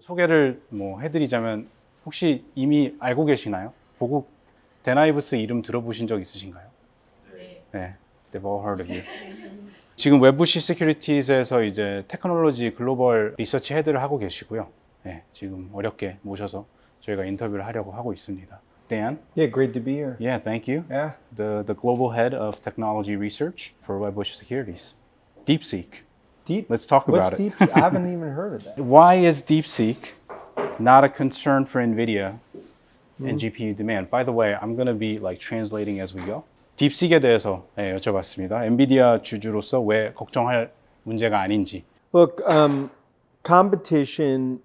소개를 뭐 해드리자면 혹시 이미 알고 계시나요? 보국 데나이브스 이름 들어보신 적 있으신가요? 네, they've all heard of you. 지금 웹부시 시큐리티즈에서 이제 테크놀로지 글로벌 리서치 헤드를 하고 계시고요. 네, 지금 어렵게 모셔서 저희가 인터뷰를 하려고 하고 있습니다. Dan? Yeah, great to be here. Yeah, thank you. Yeah. The global head of technology research for Webbush Securities. DeepSeek. Let's talk about it. What's DeepSeek? I haven't even heard of that. Why is DeepSeek not a concern for NVIDIA and GPU demand? By the way, I'm going to be like translating as we go. 딥식에 대해서 여쭤봤습니다. 엔비디아 주주로서 왜 걱정할 문제가 아닌지. Look, competition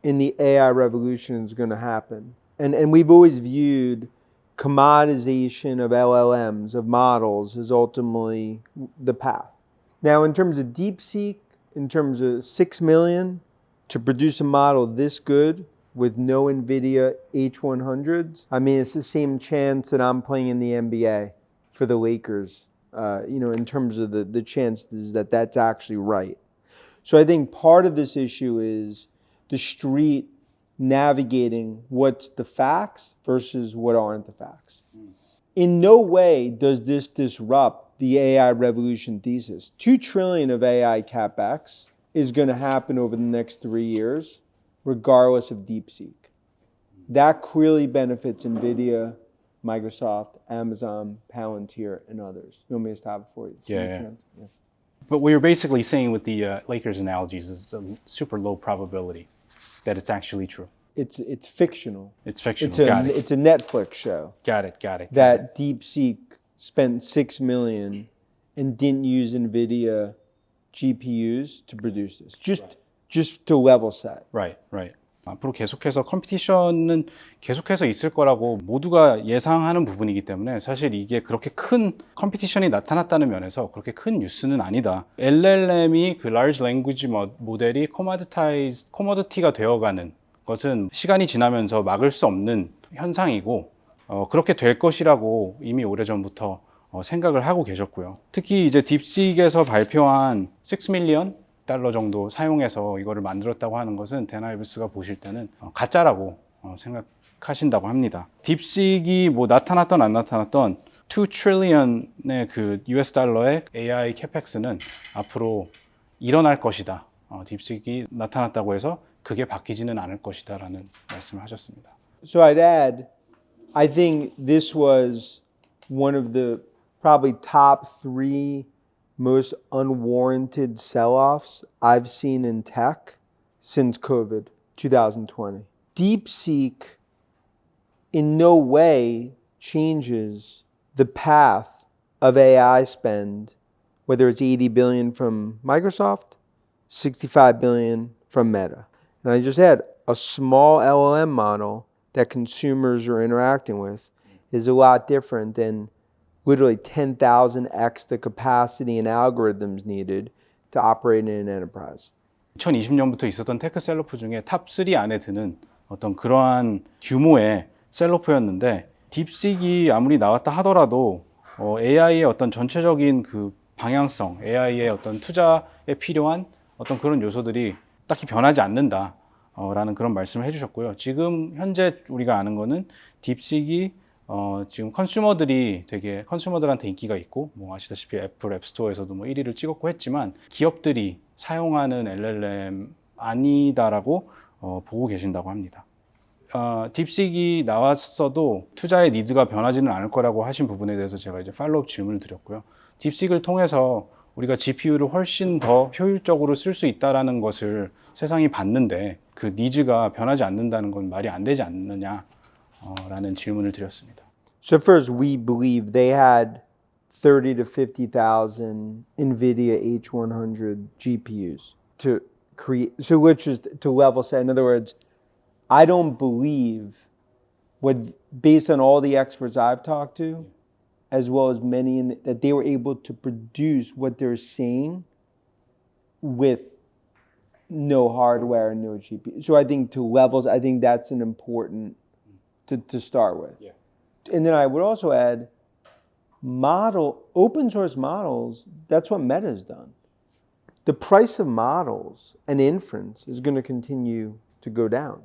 in the AI revolution is going to happen. And we've always viewed commoditization of LLMs, of models, as ultimately the path. Now, in terms of DeepSeek, in terms of 6 million to produce a model this good with no NVIDIA H100s, I mean, it's the same chance that I'm playing in the NBA for the Lakers, in terms of the chances that that's actually right. So I think part of this issue is the street navigating what's the facts versus what aren't the facts. In no way does this disrupt the AI revolution thesis. 2 trillion of AI CapEx is going to happen over the next 3 years, regardless of DeepSeek. That clearly benefits NVIDIA, Microsoft, Amazon, Palantir, and others. You want me to stop it for you? Yeah. But what you're basically saying with the Lakers analogies is a super low probability that it's actually true. It's fictional. It's fictional. It's a Netflix show. Got it. That DeepSeek spent 6 million and didn't use NVIDIA GPUs to produce this. Just to level set. Right. 앞으로 계속해서 컴피티션은 계속해서 있을 거라고 모두가 예상하는 부분이기 때문에 사실 이게 그렇게 큰 컴피티션이 나타났다는 면에서 그렇게 큰 뉴스는 아니다. LLM이 그 Large Language 모델이 코모디티가 되어가는 것은 시간이 지나면서 막을 수 없는 현상이고 그렇게 될 것이라고 이미 오래전부터 생각을 하고 계셨고요. 특히 이제 딥식에서 발표한 6 밀리언 달러 정도 사용해서 이거를 만들었다고 하는 것은 데나이브스가 보실 때는 가짜라고 생각하신다고 합니다. 딥식이 뭐 나타났던 안 나타났던 2 트릴리언의 그 US 달러의 AI 캐펙스는 앞으로 일어날 것이다. 딥식이 나타났다고 해서 그게 바뀌지는 않을 것이다 라는 말씀을 하셨습니다. So I'd add, I think this was one of the probably top 3 most unwarranted sell-offs I've seen in tech since COVID, 2020. DeepSeek in no way changes the path of AI spend, whether it's 80 billion from Microsoft, 65 billion from Meta. And I just add, a small LLM model that consumers are interacting with is a lot different than literally 10,000x the capacity and algorithms needed to operate in an enterprise. 2020년부터 있었던 테크 셀러프 중에 탑3 안에 드는 어떤 그러한 규모의 셀러프였는데 딥식이 아무리 나왔다 하더라도 AI의 어떤 전체적인 그 방향성, AI의 어떤 투자에 필요한 어떤 그런 요소들이 딱히 변하지 않는다 라는 그런 말씀을 해주셨고요. 지금 현재 우리가 아는 거는 딥식이 지금 컨슈머들한테 인기가 있고 뭐 아시다시피 애플 앱스토어에서도 뭐 1위를 찍었고 했지만 기업들이 사용하는 LLM 아니다라고 보고 계신다고 합니다. 딥식이 나왔어도 투자의 니즈가 변하지는 않을 거라고 하신 부분에 대해서 제가 이제 팔로업 질문을 드렸고요. 딥식을 통해서 우리가 GPU를 훨씬 더 효율적으로 쓸 수 있다라는 것을 세상이 봤는데 그 니즈가 변하지 않는다는 건 말이 안 되지 않느냐 라는 질문을 드렸습니다. So first, we believe they had 30 to 50,000 NVIDIA H100 GPUs to create, so which is to level set. In other words, I don't believe based on all the experts I've talked to, as well as many, that they were able to produce what they're saying with no hardware and no GPU. So I think I think that's an important to start with. Yeah. And then I would also add, open source models, that's what Meta's done. The price of models and inference is going to continue to go down.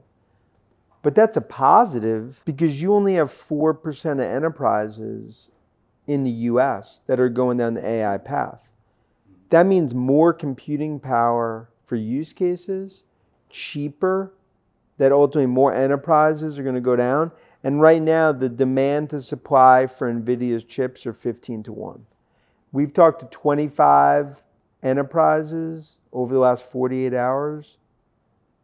But that's a positive because you only have 4% of enterprises in the US that are going down the AI path. That means more computing power for use cases, cheaper, that ultimately more enterprises are going to go down. And right now, the demand to supply for NVIDIA's chips are 15 to 1. We've talked to 25 enterprises over the last 48 hours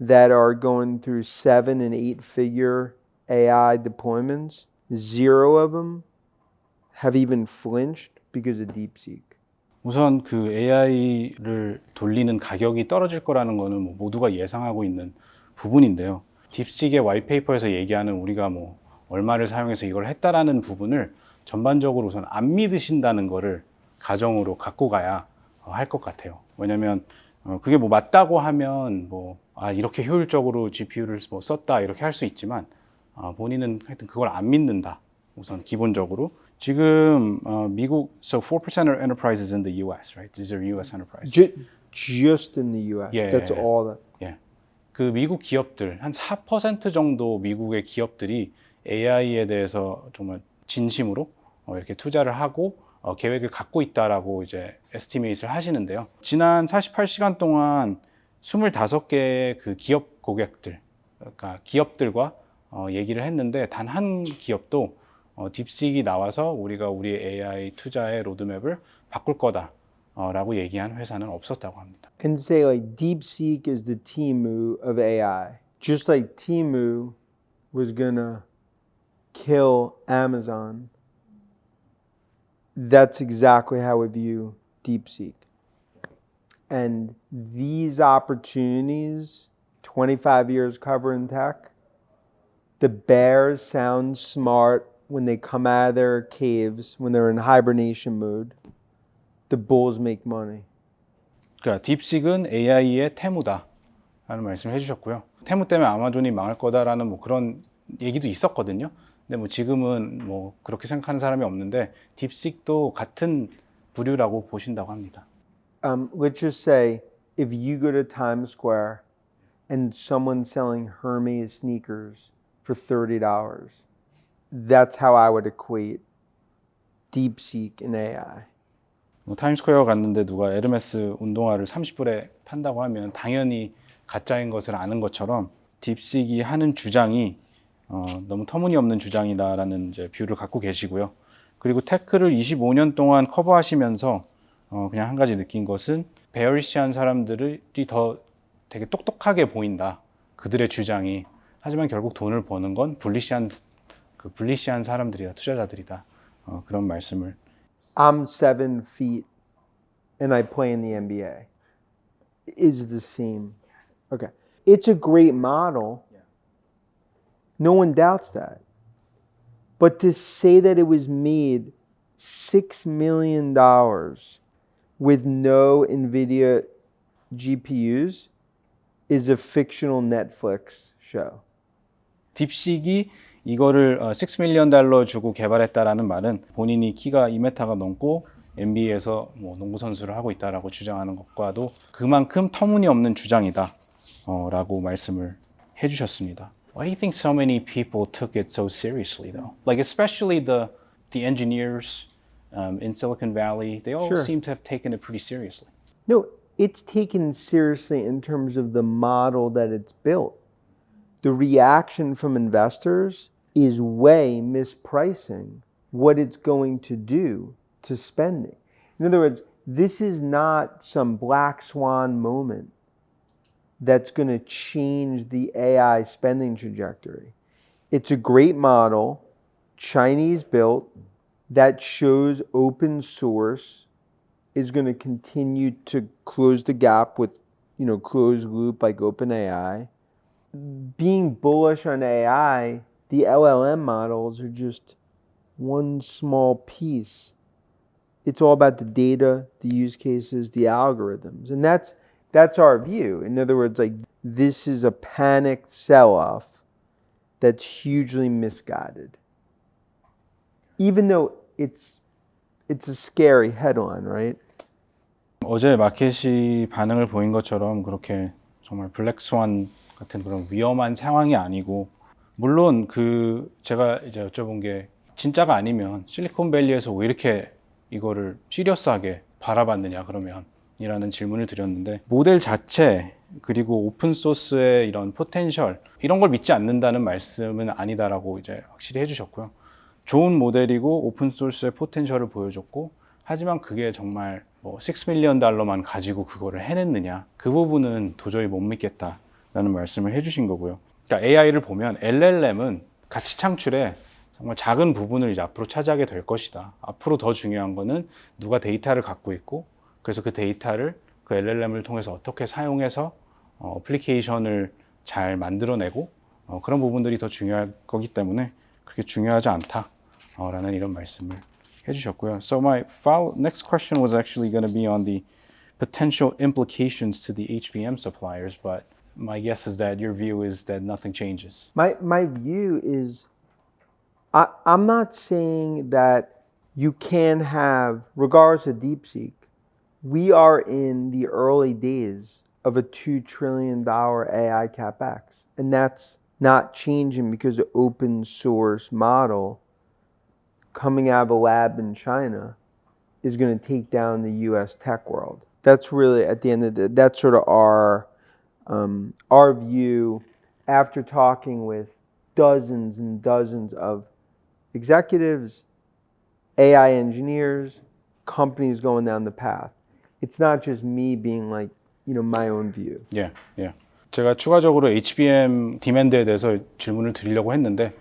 that are going through 7 and 8 figure AI deployments. 0 of them have even flinched because of DeepSeek. 우선 그 AI를 돌리는 가격이 떨어질 거라는 거는 뭐 모두가 예상하고 있는 부분인데요. 딥식의 와이페이퍼에서 얘기하는 우리가 뭐 얼마를 사용해서 이걸 했다라는 부분을 전반적으로 우선 안 믿으신다는 거를 가정으로 갖고 가야 할 것 같아요. 왜냐면 그게 뭐 맞다고 하면 뭐 이렇게 효율적으로 GPU를 뭐 썼다 이렇게 할 수 있지만 본인은 하여튼 그걸 안 믿는다. 우선 기본적으로 지금 미국 so 4% of enterprises in the US, right? These are US enterprises. Just in the US. Yeah, That's yeah, yeah. all that. 예. 그 미국 기업들 한 4% 정도 미국의 기업들이 AI에 대해서 정말 진심으로 이렇게 투자를 하고 계획을 갖고 있다라고 이제 에스티메이트를 하시는데요. 지난 48시간 동안 25개의 그 기업 고객들, 그러니까 기업들과 얘기를 했는데 단 한 기업도 딥식이 나와서 우리가 우리의 AI 투자의 로드맵을 바꿀 거다라고 얘기한 회사는 없었다고 합니다. And say like DeepSeek is the Temu of AI. Just like Temu was gonna kill Amazon. That's exactly how we view DeepSeek. And these opportunities, 25 years covering tech, the bears sound smart when they come out of their caves, when they're in hibernation mode. The bulls make money. 그러니까 딥식은 AI의 테무다 라는 말씀을 해주셨고요. 테무 때문에 아마존이 망할 거다라는 뭐 그런 얘기도 있었거든요. 근데 뭐 지금은 뭐 그렇게 생각하는 사람이 없는데 딥식도 같은 부류라고 보신다고 합니다. Let's just say if you go to Times Square and someone's selling Hermes sneakers for $30, that's how I would equate DeepSeek and AI. 뭐 타임스퀘어 갔는데 누가 에르메스 운동화를 30불에 판다고 하면 당연히 가짜인 것을 아는 것처럼 딥식이 하는 주장이 너무 터무니없는 주장이다라는 이제 뷰를 갖고 계시고요. 그리고 테크를 25년 동안 커버하시면서 그냥 한 가지 느낀 것은 베어리시한 사람들이 더 되게 똑똑하게 보인다. 그들의 주장이. 하지만 결국 돈을 버는 건 불리시한 사람들이다. 투자자들이다. 그런 말씀을. I'm 7 feet and I play in the NBA. Is the same. Okay. It's a great model. No one doubts that. But to say that it was made $6 million with no NVIDIA GPUs is a fictional Netflix show. 딥식이 이거를 $6 million 주고 개발했다라는 말은 본인이 키가 2m가 넘고 NBA에서 뭐 농구 선수를 하고 있다라고 주장하는 것과도 그만큼 터무니없는 주장이다 라고 말씀을 해주셨습니다. Why do you think so many people took it so seriously though? Like especially the engineers in Silicon Valley, they all Sure. seem to have taken it pretty seriously. No, it's taken seriously in terms of the model that it's built. The reaction from investors is way mispricing what it's going to do to spending. In other words, this is not some black swan moment that's going to change the AI spending trajectory. It's a great model, Chinese built, that shows open source is going to continue to close the gap with, closed loop like OpenAI. Being bullish on AI, the LLM models are just one small piece. It's all about the data, the use cases, the algorithms. And that's our view. In other words, like this is a panicked sell-off that's hugely misguided. Even though it's a scary headline, right? 어제 마켓이 반응을 보인 것처럼 그렇게 정말 블랙스완 같은 그런 위험한 상황이 아니고, 물론 그 제가 이제 여쭤본 게 진짜가 아니면 실리콘밸리에서 왜 이렇게 이거를 시리어스하게 바라봤느냐 그러면 이라는 질문을 드렸는데, 모델 자체 그리고 오픈 소스의 이런 포텐셜 이런 걸 믿지 않는다는 말씀은 아니다라고 이제 확실히 해주셨고요. 좋은 모델이고 오픈 소스의 포텐셜을 보여줬고, 하지만 그게 정말 뭐 $6 밀리언 가지고 그거를 해냈느냐, 그 부분은 도저히 못 믿겠다라는 말씀을 해주신 거고요. 그러니까 AI를 보면 LLM은 가치 창출에 정말 작은 부분을 이제 앞으로 차지하게 될 것이다. 앞으로 더 중요한 거는 누가 데이터를 갖고 있고, 그래서 그 데이터를 그 LLM을 통해서 어떻게 사용해서 어플리케이션을 잘 만들어내고, 그런 부분들이 더 중요할 거기 때문에 그렇게 중요하지 않다라는 이런 말씀을 해주셨고요. So my next question was actually going to be on the potential implications to the HBM suppliers, but my guess is that your view is that nothing changes. My view is I'm not saying that you can have, regardless of DeepSeek, we are in the early days of a $2 trillion AI capex. And that's not changing because the open source model coming out of a lab in China is going to take down the US tech world. That's really, at the end of the day, that's sort of our view after talking with dozens and dozens of executives, AI engineers, companies going down the path. It's not just me being like, my own view. 예, 예. 제가 추가적으로 HBM 디맨드에 대해서 질문을 드리려고 했는데,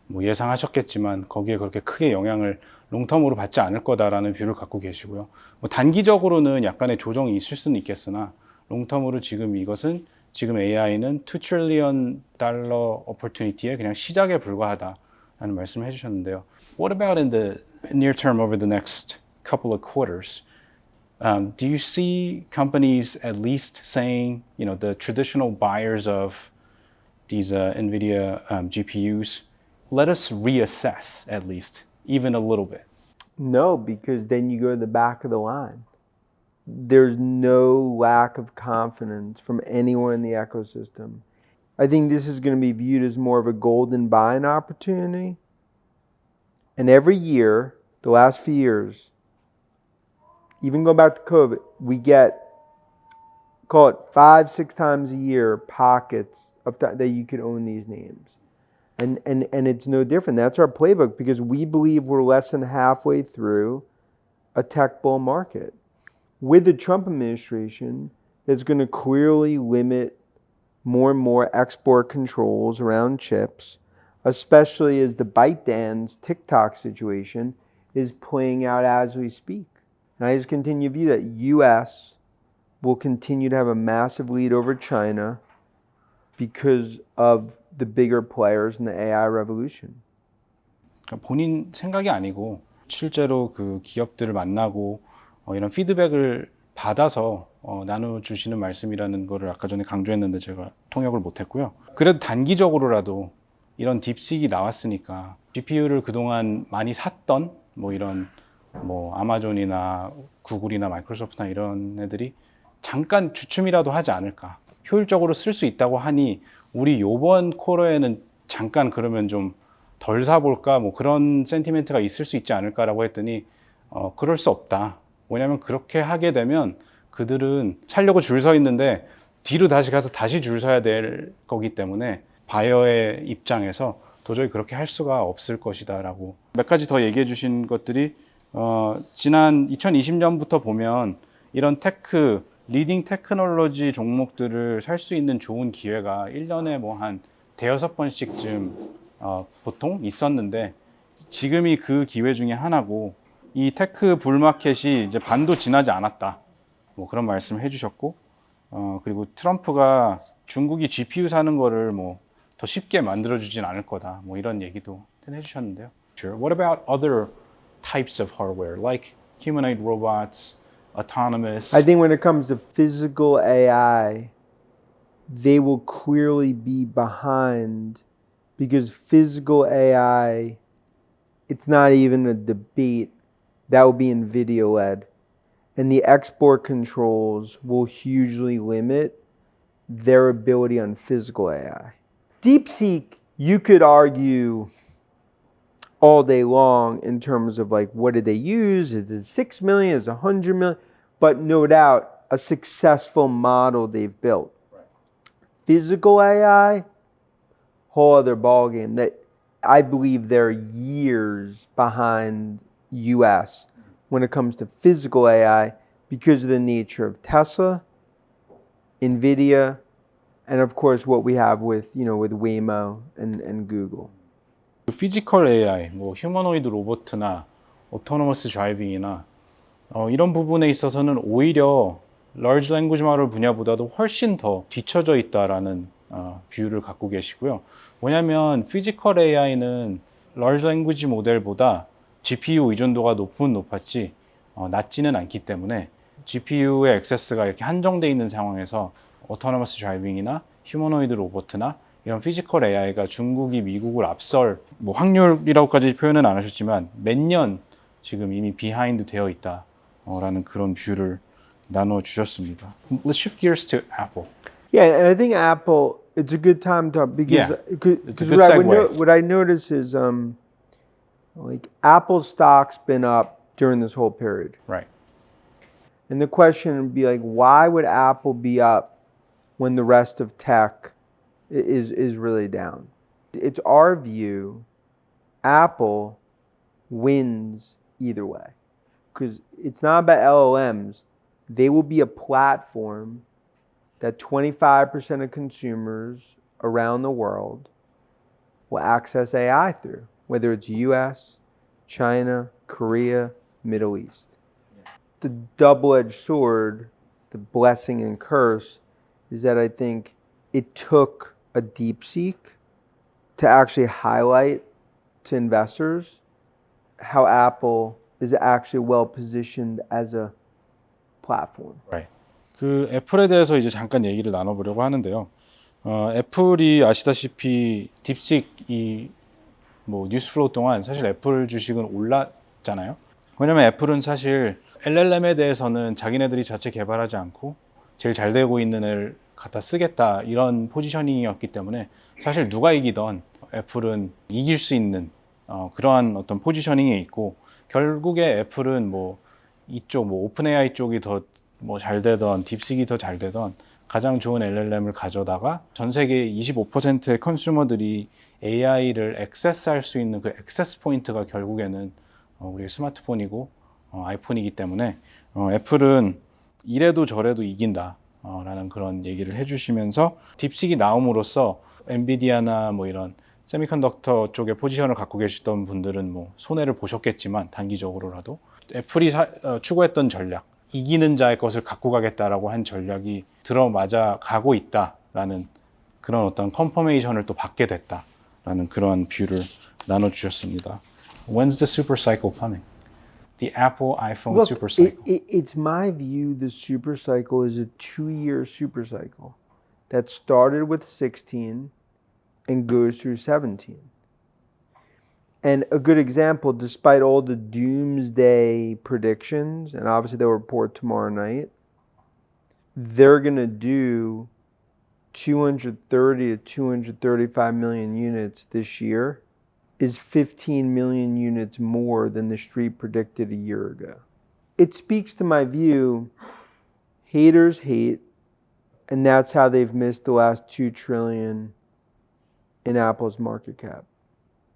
뭐 예상하셨겠지만 거기에 그렇게 크게 영향을 롱텀으로 받지 않을 거다라는 뷰를 갖고 계시고요. 뭐 단기적으로는 약간의 조정이 있을 수는 있겠으나, 롱텀으로 지금 이것은, 지금 AI는 $2 trillion opportunity의 그냥 시작에 불과하다라는 말씀을 해주셨는데요. What about in the near term over the next couple of quarters? Do you see companies at least saying, the traditional buyers of these NVIDIA GPUs, let us reassess at least, even a little bit? No, because then you go to the back of the line. There's no lack of confidence from anyone in the ecosystem. I think this is going to be viewed as more of a golden buying opportunity. And every year, the last few years, even going back to COVID, we get, call it 5-6 times a year, pockets of that you could own these names. And it's no different. That's our playbook because we believe we're less than halfway through a tech bull market. With the Trump administration, that's going to clearly limit more and more export controls around chips, especially as the ByteDance TikTok situation is playing out as we speak. And I just continue to view that U.S. will continue to have a massive lead over China because of the bigger players in the AI revolution. 그러니까 본인 생각이 아니고 실제로 그 기업들을 만나고 이런 피드백을 받아서 나눠주시는 말씀이라는 거를 아까 전에 강조했는데 제가 통역을 못했고요. 그래도 단기적으로라도 이런 딥식이 나왔으니까 GPU를 그동안 많이 샀던 이런 아마존이나 구글이나 마이크로소프트나 이런 애들이 잠깐 주춤이라도 하지 않을까. 효율적으로 쓸 수 있다고 하니 우리 요번 쿼터에는 잠깐 그러면 좀 덜 사볼까 그런 센티멘트가 있을 수 있지 않을까라고 했더니 그럴 수 없다. 왜냐하면 그렇게 하게 되면 그들은 살려고 줄 서 있는데 뒤로 다시 가서 다시 줄 서야 될 거기 때문에 바이어의 입장에서 도저히 그렇게 할 수가 없을 것이다 라고 몇 가지 더 얘기해 주신 것들이 지난 2020년부터 보면 이런 리딩 테크놀로지 종목들을 살 수 있는 좋은 기회가 1년에 한 대여섯 번씩쯤 보통 있었는데 지금이 그 기회 중에 하나고 이 테크 불마켓이 이제 반도 지나지 않았다. 그런 말씀을 해주셨고 그리고 트럼프가 중국이 GPU 사는 거를 더 쉽게 만들어주진 않을 거다. 이런 얘기도 해주셨는데요. Sure. What about other types of hardware like humanoid robots, autonomous? I think when it comes to physical AI, they will clearly be behind because physical AI, it's not even a debate. That will be NVIDIA led. And the export controls will hugely limit their ability on physical AI. DeepSeek, you could argue all day long in terms of like, what did they use? Is it 6 million? Is it 100 million? But no doubt, a successful model they've built. Right. Physical AI, whole other ballgame. That I believe they're years behind US when it comes to physical AI because of the nature of Tesla, NVIDIA, and of course what we have with with Waymo and Google. 피지컬 AI, 뭐 휴머노이드 로봇이나 오토노머스 드라이빙이나 이런 부분에 있어서는 오히려 large language model 분야보다도 훨씬 더 뒤처져 있다라는 뷰를 갖고 계시고요. 왜냐하면 피지컬 AI는 large language 모델보다 GPU 의존도가 높았지 낮지는 않기 때문에 GPU의 액세스가 이렇게 한정돼 있는 상황에서 오토노머스 드라이빙이나 휴머노이드 로봇이나 이런 피지컬 AI가 중국이 미국을 앞설 뭐 확률이라고까지 표현은 안 하셨지만 몇 년 지금 이미 비하인드 되어 있다라는 그런 뷰를 나눠 주셨습니다. Let's shift gears to Apple. Yeah, and I think Apple, it's a good time to talk because Yeah, it's a good what, segue. what I notice is like Apple stock's been up during this whole period. Right. And the question would be like, why would Apple be up when the rest of tech is really down? It's our view, Apple wins either way. Because it's not about LLMs. They will be a platform that 25% of consumers around the world will access AI through, whether it's US, China, Korea, Middle East. The double-edged sword, the blessing and curse, is that I think it took a DeepSeek to actually highlight to investors how Apple is actually well positioned as a platform. Right. 그 애플에 대해서 이제 잠깐 얘기를 나눠보려고 하는데요. 애플이 아시다시피 딥식 뭐 뉴스플로우 동안 사실 애플 주식은 올랐잖아요. 왜냐면 애플은 사실 LLM에 대해서는 자기네들이 자체 개발하지 않고 제일 잘 되고 있는 애를 갖다 쓰겠다 이런 포지셔닝이었기 때문에 사실 누가 이기던 애플은 이길 수 있는 그러한 어떤 포지셔닝에 있고 결국에 애플은 뭐 이쪽 뭐 오픈 AI 쪽이 더 뭐 잘 되던 딥식이 더 잘 되던 가장 좋은 LLM을 가져다가 전 세계 25%의 컨슈머들이 AI를 액세스할 수 있는 그 액세스 포인트가 결국에는 우리의 스마트폰이고 아이폰이기 때문에 애플은 이래도 저래도 이긴다 라는 그런 얘기를 해주시면서 딥식이 나옴으로써 엔비디아나 뭐 이런 세미컨덕터 쪽에 포지션을 갖고 계시던 분들은 뭐 손해를 보셨겠지만 단기적으로라도 애플이 추구했던 전략 이기는 자의 것을 갖고 가겠다라고 한 전략이 들어맞아 가고 있다라는 그런 어떤 컨퍼메이션을 또 받게 됐다라는 그런 뷰를 나눠주셨습니다. When's the super cycle coming? The Apple iPhone Look, super cycle. It's my view the super cycle is a 2-year super cycle that started with 16 and goes through 17. And a good example, despite all the doomsday predictions, and obviously they'll report tomorrow night, they're going to do 230 to 235 million units this year, is 15 million units more than the street predicted a year ago. It speaks to my view, haters hate, and that's how they've missed the last 2 trillion in Apple's market cap.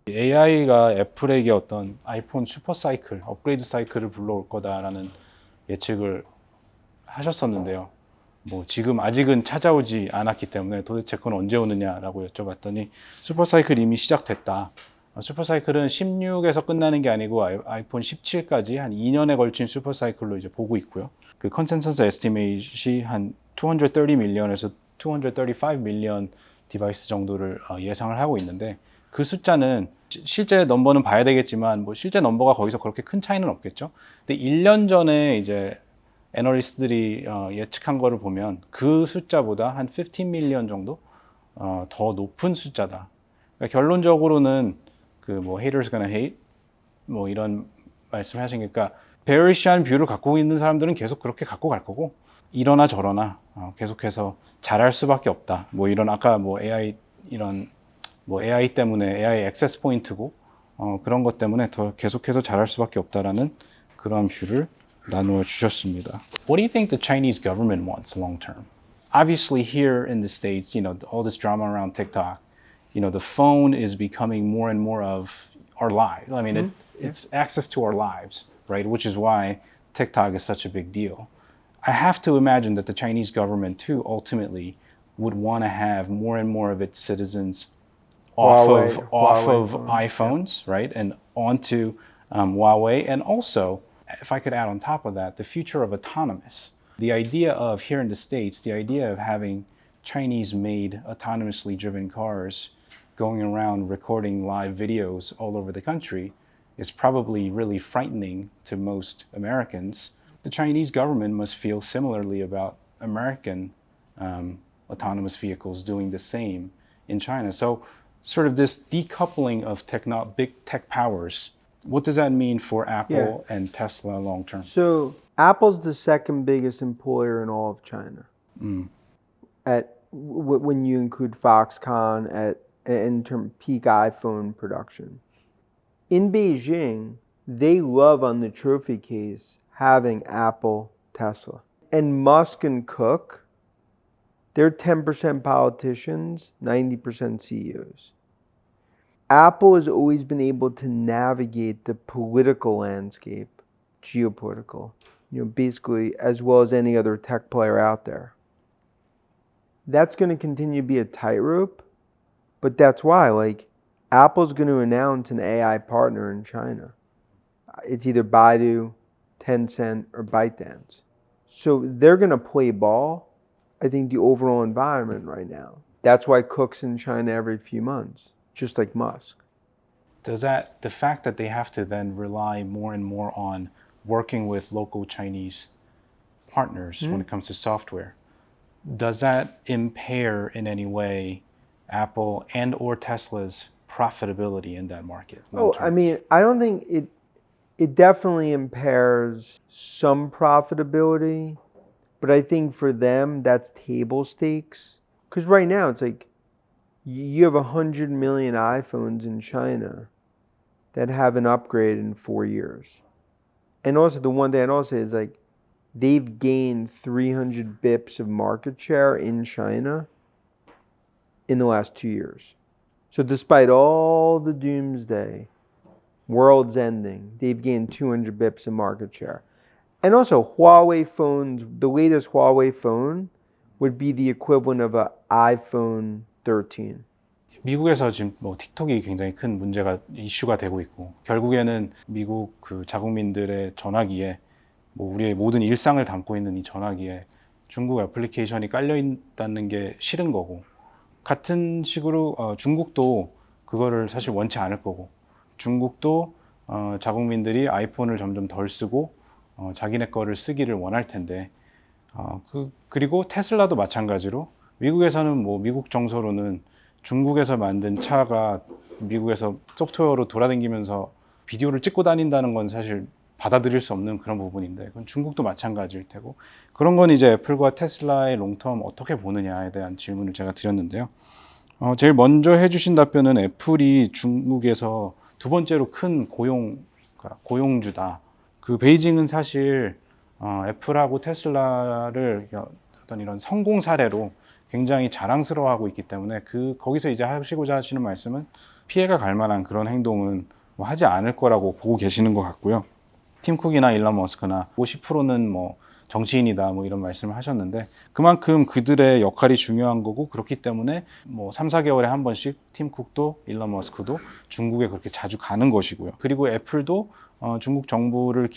AI가 애플에게 어떤 아이폰 슈퍼 사이클, 업그레이드 사이클을 불러올 거다라는 예측을 하셨었는데요. 뭐 지금 아직은 찾아오지 않았기 때문에 도대체 그건 언제 오느냐라고 여쭤봤더니 슈퍼 사이클 이미 시작됐다. 슈퍼 사이클은 16에서 끝나는 게 아니고 아이폰 17까지 한 2년에 걸친 슈퍼 사이클로 이제 보고 있고요. 그 컨센서스 에스티메이트이 한 230 밀리언에서 235 밀리언 디바이스 정도를 예상을 하고 있는데 그 숫자는 실제 넘버는 봐야 되겠지만 뭐 실제 넘버가 거기서 그렇게 큰 차이는 없겠죠. 근데 1년 전에 이제 애널리스트들이 예측한 거를 보면 그 숫자보다 한 15 밀리언 정도 더 높은 숫자다. 그러니까 결론적으로는 그 뭐 haters gonna hate 뭐 이런 말씀하신 그러니까 베어리시한 뷰를 갖고 있는 사람들은 계속 그렇게 갖고 갈 거고 이러나 저러나 계속해서 잘할 수밖에 없다. 뭐 이런 아까 뭐 AI 이런 뭐 AI 때문에 AI 액세스 포인트고 그런 것 때문에 더 계속해서 잘할 수밖에 없다라는 그런 뷰를 나누어 주셨습니다. What do you think the Chinese government wants long term? Obviously here in the States, all this drama around TikTok, the phone is becoming more and more of our lives. I mean, it's access to our lives, right? Which is why TikTok is such a big deal. I have to imagine that the Chinese government too ultimately would want to have more and more of its citizens off of iPhones, right, and onto Huawei, and also, if I could add on top of that, the future of autonomous. The idea of here in the States, the idea of having Chinese-made autonomously driven cars going around recording live videos all over the country is probably really frightening to most Americans. The Chinese government must feel similarly about American autonomous vehicles doing the same in China. So sort of this decoupling of big tech powers, what does that mean for Apple and Tesla long term? So Apple's the second biggest employer in all of China. When you include Foxconn in terms of peak iPhone production. In Beijing, they love on the trophy case having Apple, Tesla. And Musk and Cook, they're 10% politicians, 90% CEOs. Apple has always been able to navigate the political landscape, geopolitical, basically as well as any other tech player out there. That's going to continue to be a tightrope, but that's why, Apple's going to announce an AI partner in China. It's either Baidu, Tencent, or ByteDance. So they're going to play ball, I think, the overall environment right now. That's why Cook's in China every few months, just like Musk. The fact that they have to then rely more and more on working with local Chinese partners when it comes to software, does that impair in any way Apple and or Tesla's profitability in that market? I mean, I don't think it definitely impairs some profitability, but I think for them that's table stakes. Because right now it's like you have 100 million iPhones in China that haven't upgraded in 4 years. And also the one thing I'd also say is they've gained 300 bips of market share in China in the last 2 years. So despite all the doomsday, world's ending, they've gained 200 bips of market share. And also Huawei phones, the latest Huawei phone would be the equivalent of an iPhone 13. 미국에서 지금 틱톡이 굉장히 큰 문제가 이슈가 되고 있고 결국에는 미국 그 자국민들의 전화기에 우리의 모든 일상을 담고 있는 이 전화기에 중국 애플리케이션이 깔려 있다는 게 싫은 거고 같은 식으로 중국도 그거를 사실 원치 않을 거고 중국도 자국민들이 아이폰을 점점 덜 쓰고 자기네 거를 쓰기를 원할 텐데 그리고 테슬라도 마찬가지로 미국에서는 미국 정서로는 중국에서 만든 차가 미국에서 소프트웨어로 돌아다니면서 비디오를 찍고 다닌다는 건 사실 받아들일 수 없는 그런 부분인데 그건 중국도 마찬가지일 테고 그런 건 이제 애플과 테슬라의 롱텀 어떻게 보느냐에 대한 질문을 제가 드렸는데요. 제일 먼저 해주신 답변은 애플이 중국에서 두 번째로 큰 고용주다. 그 베이징은 사실 애플하고 테슬라를 어떤 이런 성공 사례로 굉장히 자랑스러워하고 있기 때문에 거기서 이제 하시고자 하시는 말씀은 피해가 갈 만한 그런 행동은 하지 않을 거라고 보고 계시는 것 같고요. 팀 쿡이나 일론 머스크나 50%는 정치인이다 이런 말씀을 하셨는데 그만큼 그들의 역할이 중요한 거고 그렇기 때문에 3, 4개월에 한 번씩 팀 쿡도 일론 머스크도 중국에 그렇게 자주 가는 것이고요. 그리고 애플도 중국 정부를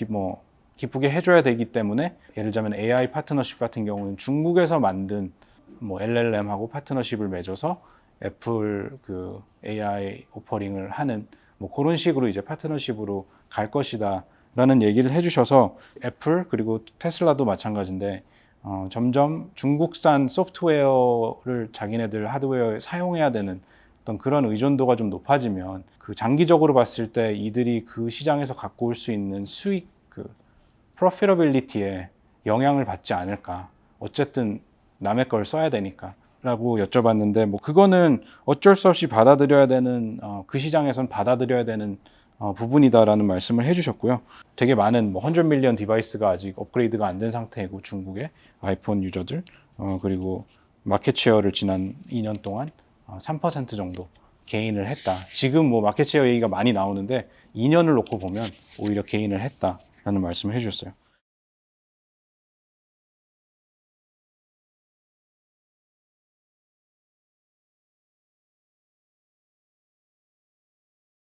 기쁘게 해줘야 되기 때문에 예를 들자면 AI 파트너십 같은 경우는 중국에서 만든 LLM하고 파트너십을 맺어서 애플 그 AI 오퍼링을 하는 그런 식으로 이제 파트너십으로 갈 것이다 라는 얘기를 해주셔서 애플 그리고 테슬라도 마찬가지인데 점점 중국산 소프트웨어를 자기네들 하드웨어에 사용해야 되는 어떤 그런 의존도가 좀 높아지면 그 장기적으로 봤을 때 이들이 그 시장에서 갖고 올 수 있는 수익 그 profitability에 영향을 받지 않을까. 어쨌든 남의 걸 써야 되니까 라고 여쭤봤는데 뭐 그거는 어쩔 수 없이 받아들여야 되는 그 시장에선 받아들여야 되는 부분이다라는 말씀을 해주셨고요. 되게 많은 뭐 100 밀리언 디바이스가 아직 업그레이드가 안 된 상태이고 중국의 아이폰 유저들 그리고 마켓 쉐어를 지난 2년 동안 3% 정도 게인을 했다. 지금 뭐 마켓 쉐어 얘기가 많이 나오는데 2년을 놓고 보면 오히려 게인을 했다라는 말씀을 해주셨어요.